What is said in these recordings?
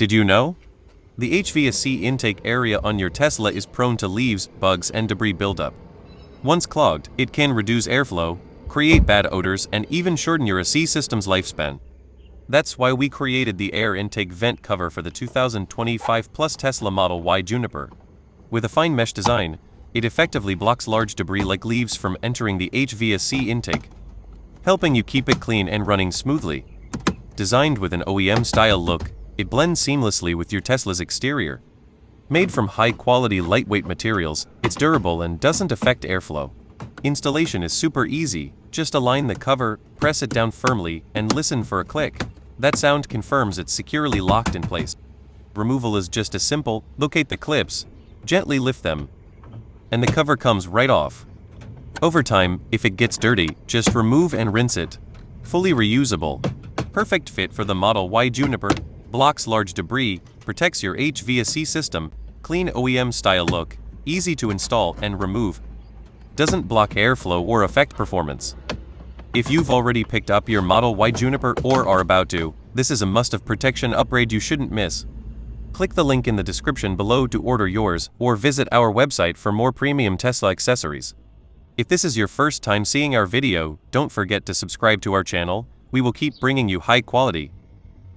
Did you know? The HVAC intake area on your Tesla is prone to leaves, bugs, and debris buildup. Once clogged, it can reduce airflow, create bad odors, and even shorten your AC system's lifespan. That's why we created the air intake vent cover for the 2025 Plus Tesla Model Y Juniper. With a fine mesh design, it effectively blocks large debris like leaves from entering the HVAC intake, helping you keep it clean and running smoothly. Designed with an OEM-style look, it blends seamlessly with your Tesla's exterior. Made from high-quality, lightweight materials, it's durable and doesn't affect airflow. Installation is super easy. Just align the cover, press it down firmly, and listen for a click. That sound confirms it's securely locked in place. Removal is just as simple. Locate the clips, gently lift them, and the cover comes right off. Over time, if it gets dirty, just remove and rinse it. Fully reusable. Perfect fit for the Model Y Juniper. Blocks large debris, protects your HVAC system, clean OEM-style look, easy to install and remove. Doesn't block airflow or affect performance. If you've already picked up your Model Y Juniper or are about to, this is a must-have protection upgrade you shouldn't miss. Click the link in the description below to order yours, or visit our website for more premium Tesla accessories. If this is your first time seeing our video, don't forget to subscribe to our channel. We will keep bringing you high-quality,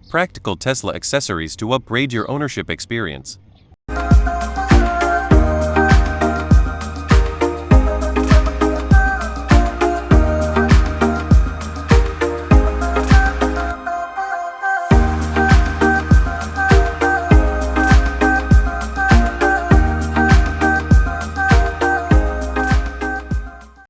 practical Tesla accessories to upgrade your ownership experience.